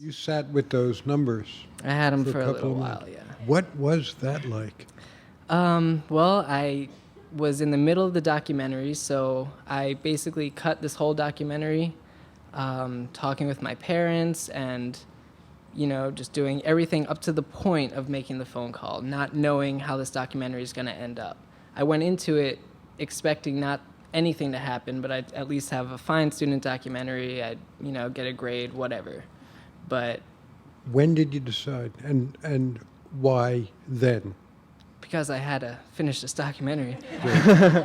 You sat with those numbers I had them for for a a couple little of while, months. yeah. What was that like? Well, I was in the middle of the documentary, so I basically cut this whole documentary, talking with my parents and, just doing everything up to the point of making the phone call, not knowing how this documentary is going to end up. I went into it expecting not anything to happen, but I'd at least have a fine student documentary. I'd, get a grade, whatever. But When did you decide, and why then? because I had to finish this documentary, Good.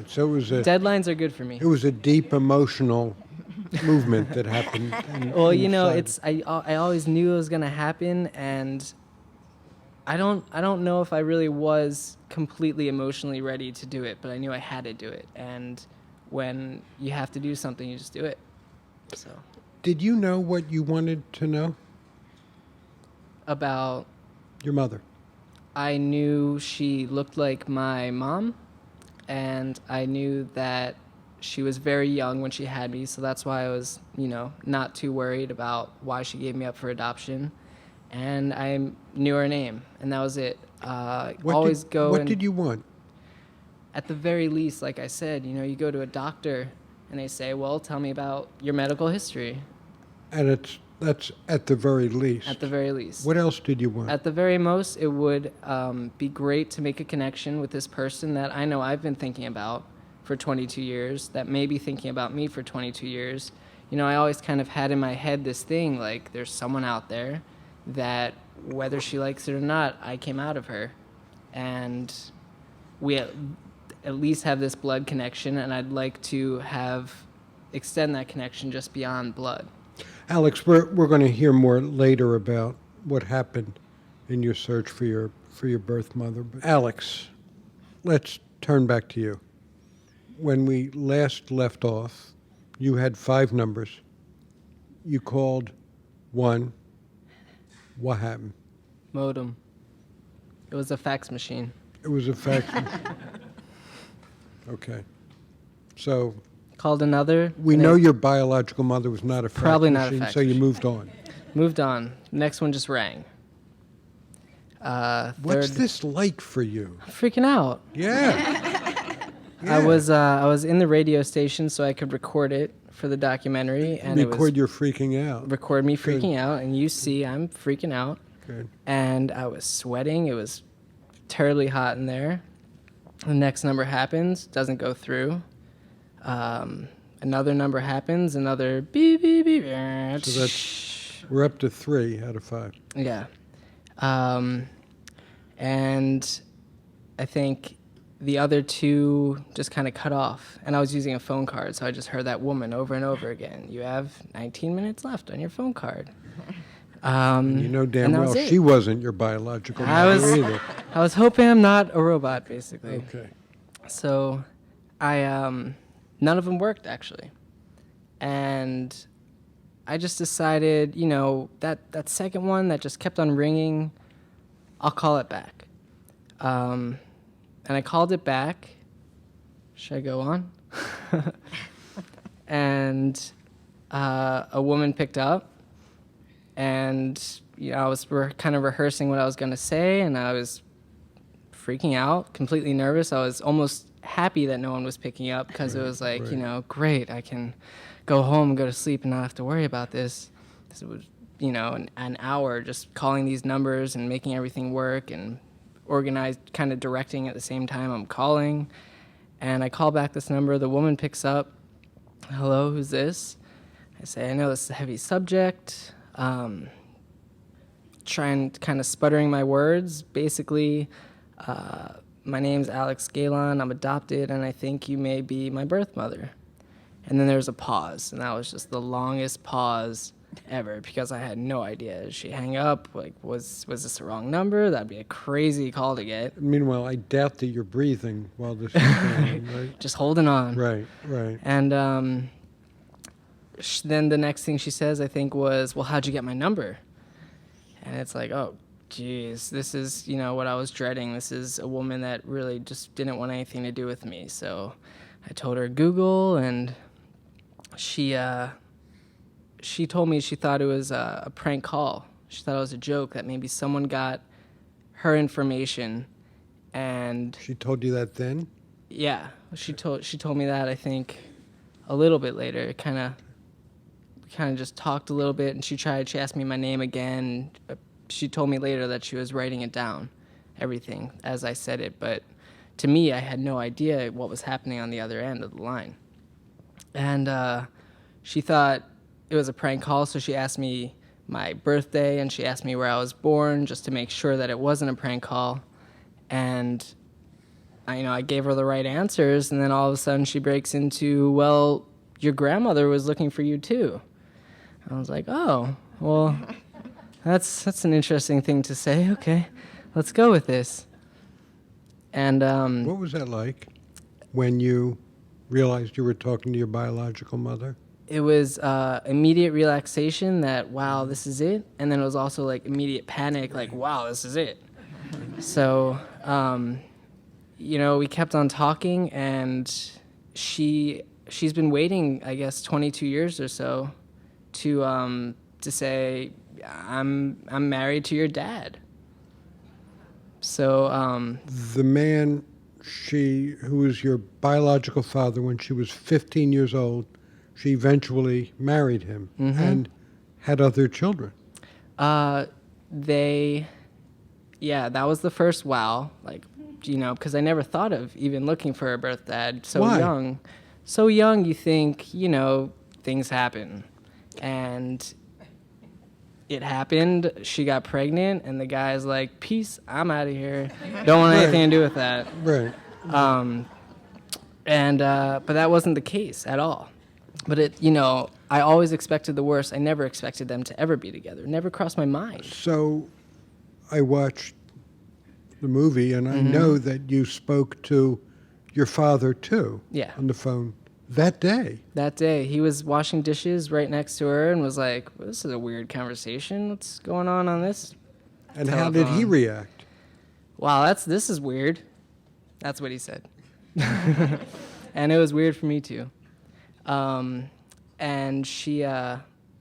So deadlines are good for me. it was a deep emotional movement that happened. Well, inside. I always knew it was gonna happen, and I don't know if I really was completely emotionally ready to do it, but I knew I had to do it. And when you have to do something, you just do it. So Did you know what you wanted to know? about Your mother. I knew she looked like my mom, and I knew that she was very young when she had me, so that's why I was, not too worried about why she gave me up for adoption. And I knew her name, and that was it. What did you want? At the very least, like I said, you go to a doctor, and they say, well, tell me about your medical history, And that's at the very least. at the very least. What else did you want? At the very most, it would be great to make a connection with this person that I know I've been thinking about for 22 years, that may be thinking about me for 22 years. I always kind of had in my head this thing, like there's someone out there that, whether she likes it or not, I came out of her. And we at least have this blood connection, and I'd like to extend that connection just beyond blood. Alex, we're going to hear more later about what happened in your search for your birth mother. But Alex, let's turn back to you. When we last left off, you had 5 numbers. You called one. What happened? Modem. It was a fax machine. It was a fax. Okay. So Called another. we and know it your biological mother was not a fax Probably not a machine, fax so you machine. moved on. Moved on. Next one just rang. What's Third, this like for you? freaking out. Yeah. I was in the radio station so I could record it for the documentary, and it was Record your freaking out. record me Good. freaking out, and you see I'm freaking out, Good. and I was sweating. It was terribly hot in there. The next number happens, doesn't go through. Another number happens, another beep beep beep. So we're up to 3 out of 5. Yeah. And I think the other 2 just kind of cut off. And I was using a phone card, so I just heard that woman over and over again. You have 19 minutes left on your phone card. You know damn and that well was it. she wasn't your biological I mother was- either. I was hoping I'm not a robot, basically. Okay. So none of them worked, actually. And I just decided, that second one that just kept on ringing, I'll call it back. And I called it back. Should I go on? And a woman picked up, and I was kind of rehearsing what I was going to say, and I was freaking out, completely nervous. I was almost happy that no one was picking up, because it was like, right. Great, I can go home and go to sleep and not have to worry about this. This was, an hour just calling these numbers and making everything work and organized, kind of directing at the same time I'm calling. And I call back this number. The woman picks up. Hello, who's this? I say, I know this is a heavy subject. Trying, kind of sputtering my words. Basically, my name's Alex Gaylon. I'm adopted, and I think you may be my birth mother. And then there's a pause, and that was just the longest pause ever, because I had no idea. Did she hang up? Like, was this the wrong number? That'd be a crazy call to get. Meanwhile, I doubt that you're breathing while this is going on, right? Just holding on. Right, right. And then the next thing she says, I think, was, well, how'd you get my number? And it's like, oh, geez, this is, what I was dreading. This is a woman that really just didn't want anything to do with me. So I told her Google, and she she told me she thought it was a prank call. She thought it was a joke, that maybe someone got her information, and She told you that then? yeah, she told me that, I think, a little bit later. It kind of just talked a little bit, and she asked me my name again. She told me later that she was writing it down, everything, as I said it, but to me, I had no idea what was happening on the other end of the line. And she thought it was a prank call, so she asked me my birthday, and she asked me where I was born, just to make sure that it wasn't a prank call. And I gave her the right answers, and then all of a sudden she breaks into, well, your grandmother was looking for you too. I was like, oh, well, that's an interesting thing to say. Okay, let's go with this. And What was that like when you realized you were talking to your biological mother? it was immediate relaxation that, wow, this is it. And then it was also like immediate panic, like, wow, this is it. So, we kept on talking, and she's been waiting, I guess, 22 years or so to say, I'm married to your dad. So The man who was your biological father when she was 15 years old, she eventually married him and had other children. that was the first wow, because I never thought of even looking for a birth dad so Why? young. So young, you think, things happen. And it happened. She got pregnant, and the guy's like, peace, I'm out of here. Don't want anything to do with that. Right. But that wasn't the case at all. But I always expected the worst. I never expected them to ever be together. It never crossed my mind. So I watched the movie, and I know that you spoke to your father, too, Yeah. on the phone that day. That day, he was washing dishes right next to her and was like, well, this is a weird conversation. What's going on this? And how did he Telephone. react? Wow, this is weird. That's what he said. And it was weird for me, too. And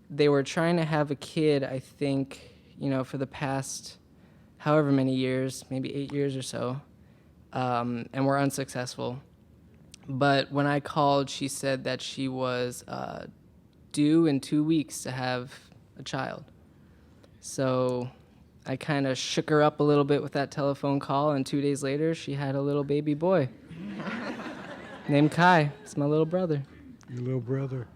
they were trying to have a kid, I think, for the past however many years, maybe 8 years or so, and were unsuccessful. But when I called, she said that she was due in 2 weeks to have a child. So I kind of shook her up a little bit with that telephone call, and 2 days later, she had a little baby boy named Kai. It's my little brother. Your little brother.